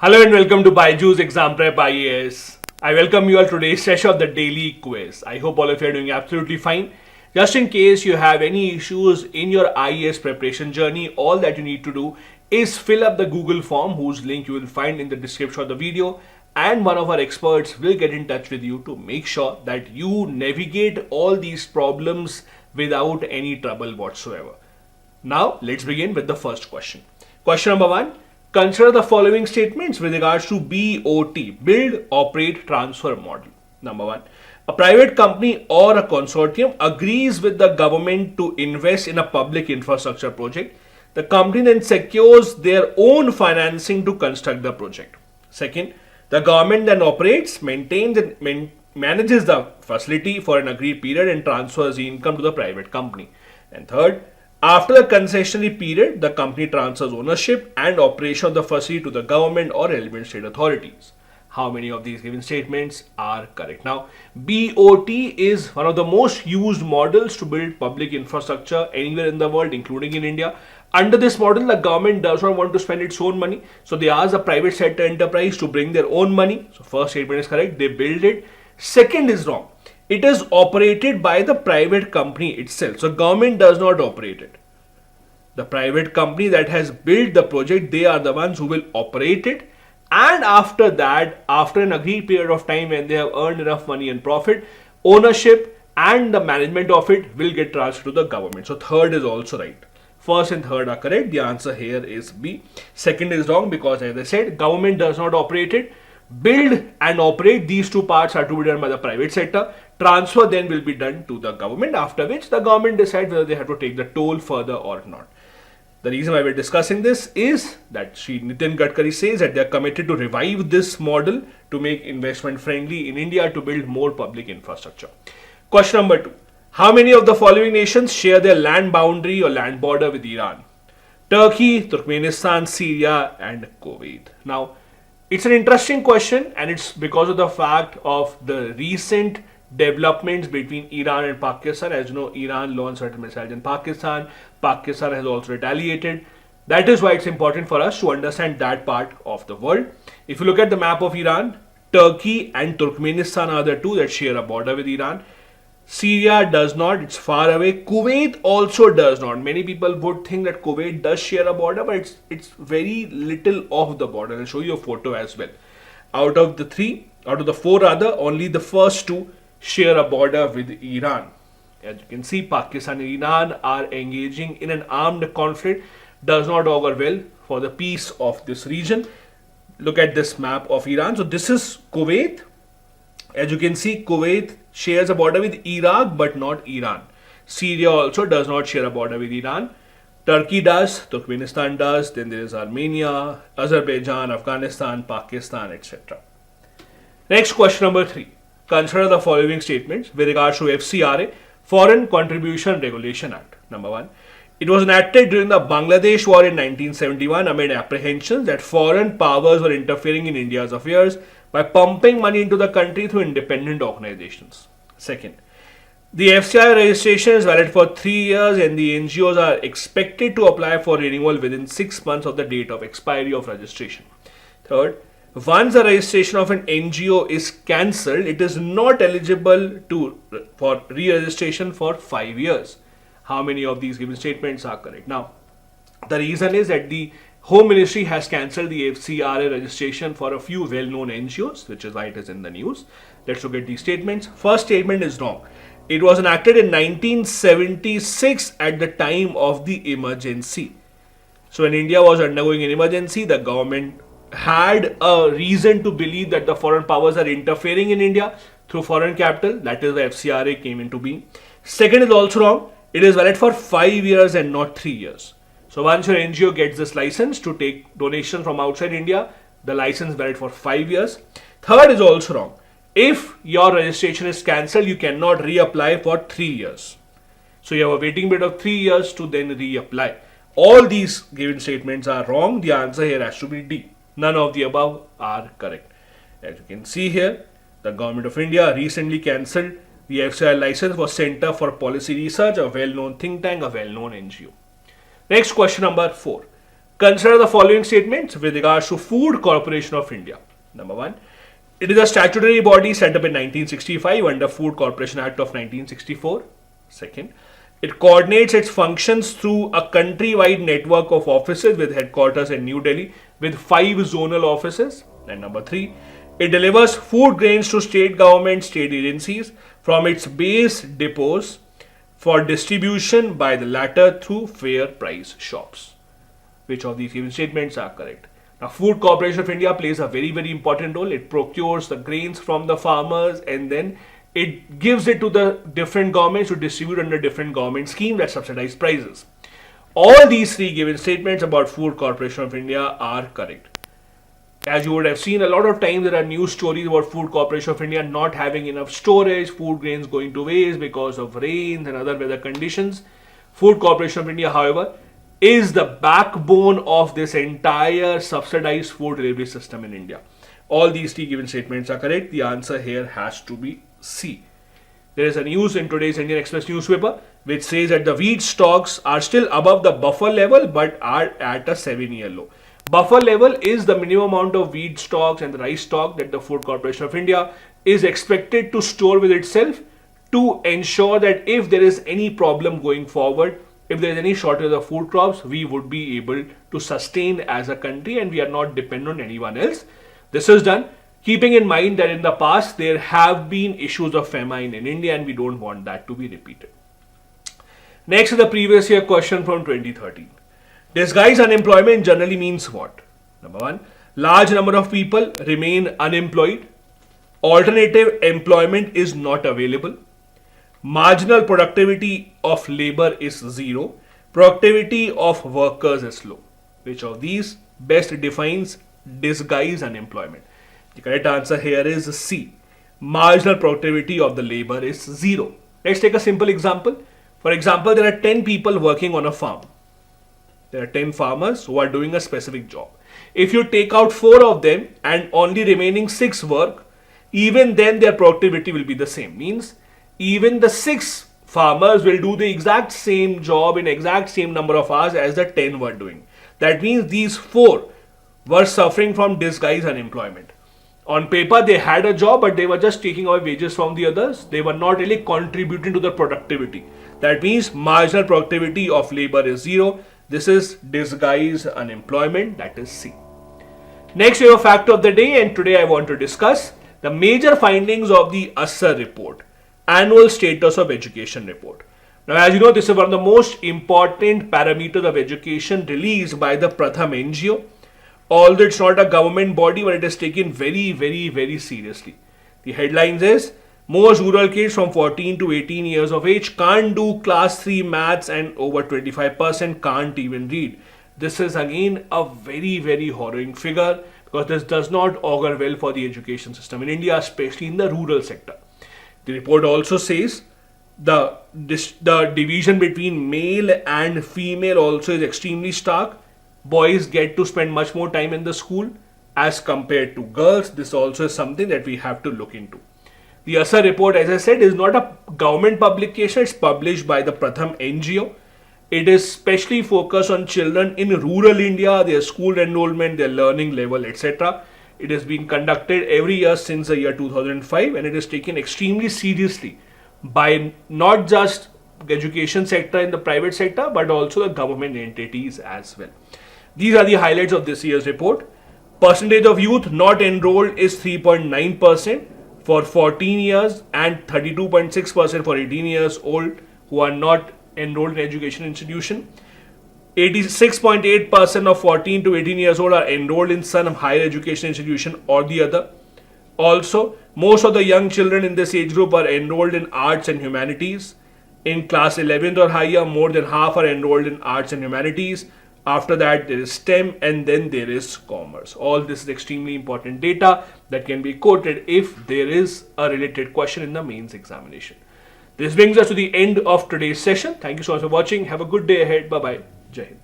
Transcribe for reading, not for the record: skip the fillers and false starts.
Hello and welcome to Byju's Exam Prep IAS. I welcome you all to today's session of the daily quiz. I hope all of you are doing absolutely fine. Just in case you have any issues in your IAS preparation journey, all that you need to do is fill up the Google form whose link you will find in the description of the video, and one of our experts will get in touch with you to make sure that you navigate all these problems without any trouble whatsoever. Now, let's begin with the first question. Question number one. Consider the following statements with regards to BOT, Build, Operate, Transfer model. Number one. A private company or a consortium agrees with the government to invest in a public infrastructure project. The company then secures their own financing to construct the project. Second, the government then operates, maintains and manages the facility for an agreed period and transfers the income to the private company. And third, after the concessionary period, the company transfers ownership and operation of the facility to the government or relevant state authorities. How many of these given statements are correct? Now, BOT is one of the most used models to build public infrastructure anywhere in the world, including in India. Under this model, the government does not want to spend its own money, so they ask the private sector enterprise to bring their own money. So, first statement is correct, they build it. Second is wrong. It is operated by the private company itself. So government does not operate it. The private company that has built the project, they are the ones who will operate it. And after that, after an agreed period of time when they have earned enough money and profit, ownership and the management of it will get transferred to the government. So third is also right. First and third are correct. The answer here is B. Second is wrong because, as I said, government does not operate it. Build and operate, these two parts are to be done by the private sector. Transfer then will be done to the government, after which the government decides whether they have to take the toll further or not. The reason why we're discussing this is that Shri Nitin Gadkari says that they are committed to revive this model to make investment friendly in India to build more public infrastructure. Question number two. How many of the following nations share their land boundary or land border with Iran? Turkey, Turkmenistan, Syria and Kuwait. Now, it's an interesting question, and it's because of the fact of the recent developments between Iran and Pakistan. As you know, Iran launched certain missiles in Pakistan. Pakistan has also retaliated. That is why it's important for us to understand that part of the world. If you look at the map of Iran, Turkey and Turkmenistan are the two that share a border with Iran. Syria does not, it's far away. Kuwait also does not. Many people would think that Kuwait does share a border, but it's very little of the border. I'll show you a photo as well. Out of the four rather, only the first two share a border with Iran. As you can see, Pakistan and Iran are engaging in an armed conflict. Does not augur well for the peace of this region. Look at this map of Iran. So this is Kuwait. As you can see, Kuwait shares a border with Iraq but not Iran. Syria also does not share a border with Iran. Turkey does, Turkmenistan does, then there is Armenia, Azerbaijan, Afghanistan, Pakistan, etc. Next, question number three. Consider the following statements with regards to FCRA, Foreign Contribution Regulation Act. Number one. It was enacted during the Bangladesh War in 1971 amid apprehensions that foreign powers were interfering in India's affairs by pumping money into the country through independent organizations. Second, the FCRA registration is valid for 3 years and the NGOs are expected to apply for renewal within 6 months of the date of expiry of registration. Third, once the registration of an NGO is cancelled, it is not eligible for re-registration for 5 years. How many of these given statements are correct? Now, the reason is that the Home Ministry has cancelled the FCRA registration for a few well-known NGOs, which is why it is in the news. Let's look at these statements. First statement is wrong. It was enacted in 1976 at the time of the emergency. So when India was undergoing an emergency, the government had a reason to believe that the foreign powers are interfering in India through foreign capital. That is why FCRA came into being. Second is also wrong. It is valid for 5 years and not 3 years. So once your NGO gets this license to take donations from outside India, the license is valid for 5 years. Third is also wrong. If your registration is cancelled, you cannot reapply for 3 years. So you have a waiting period of 3 years to then reapply. All these given statements are wrong. The answer here has to be D. None of the above are correct. As you can see here, the Government of India recently cancelled the FCI license for Center for Policy Research, a well-known think tank, a well-known NGO. Next, question number 4. Consider the following statements with regards to Food Corporation of India. Number one, it is a statutory body set up in 1965 under Food Corporation Act of 1964. Second, it coordinates its functions through a countrywide network of offices with headquarters in New Delhi with 5 zonal offices. And number 3, it delivers food grains to state government, state agencies from its base depots for distribution by the latter through fair price shops. Which of these given statements are correct? Now, Food Corporation of India plays a very, very important role. It procures the grains from the farmers and then it gives it to the different governments to distribute under different government schemes that subsidize prices. All these 3 given statements about Food Corporation of India are correct. As you would have seen, a lot of times there are news stories about Food Corporation of India not having enough storage, food grains going to waste because of rains and other weather conditions. Food Corporation of India, however, is the backbone of this entire subsidized food delivery system in India. All these 3 given statements are correct. The answer here has to be C. There is a news in today's Indian Express newspaper which says that the wheat stocks are still above the buffer level but are at a 7-year low. Buffer level is the minimum amount of wheat stocks and the rice stock that the Food Corporation of India is expected to store with itself to ensure that if there is any problem going forward, if there is any shortage of food crops, we would be able to sustain as a country and we are not dependent on anyone else. This is done keeping in mind that in the past there have been issues of famine in India and we don't want that to be repeated. Next is the previous year question from 2013. Disguised unemployment generally means what? Number 1, large number of people remain unemployed. Alternative employment is not available. Marginal productivity of labor is 0. Productivity of workers is low. Which of these best defines disguised unemployment? The correct answer here is C. Marginal productivity of the labor is 0. Let's take a simple example. For example, there are 10 people working on a farm. There are 10 farmers who are doing a specific job. If you take out 4 of them and only remaining 6 work, even then their productivity will be the same. Means even the 6 farmers will do the exact same job in exact same number of hours as the 10 were doing. That means these 4 were suffering from disguised unemployment. On paper, they had a job, but they were just taking away wages from the others. They were not really contributing to the productivity. That means marginal productivity of labor is 0. This is disguised unemployment, that is C. Next, we have a fact of the day, and today I want to discuss the major findings of the ASSER report, Annual Status of Education report. Now, as you know, this is one of the most important parameters of education released by the Pratham NGO. Although it's not a government body, but it is taken very, very, very seriously. The headlines is, most rural kids from 14 to 18 years of age can't do class 3 maths and over 25% can't even read. This is again a very, very harrowing figure because this does not augur well for the education system in India, especially in the rural sector. The report also says the division between male and female also is extremely stark. Boys get to spend much more time in the school as compared to girls. This also is something that we have to look into. The ASSER report, as I said, is not a government publication. It's published by the Pratham NGO. It is specially focused on children in rural India, their school enrollment, their learning level, etc. It has been conducted every year since the year 2005 and it is taken extremely seriously by not just the education sector in the private sector but also the government entities as well. These are the highlights of this year's report. Percentage of youth not enrolled is 3.9% for 14 years and 32.6% for 18 years old who are not enrolled in education institution. 86.8% of 14 to 18 years old are enrolled in some higher education institution or the other. Also, most of the young children in this age group are enrolled in arts and humanities. In class 11th or higher, more than half are enrolled in arts and humanities. After that, there is STEM and then there is commerce. All this is extremely important data that can be quoted if there is a related question in the mains examination. This brings us to the end of today's session. Thank you so much for watching. Have a good day ahead. Bye-bye. Jai Hind.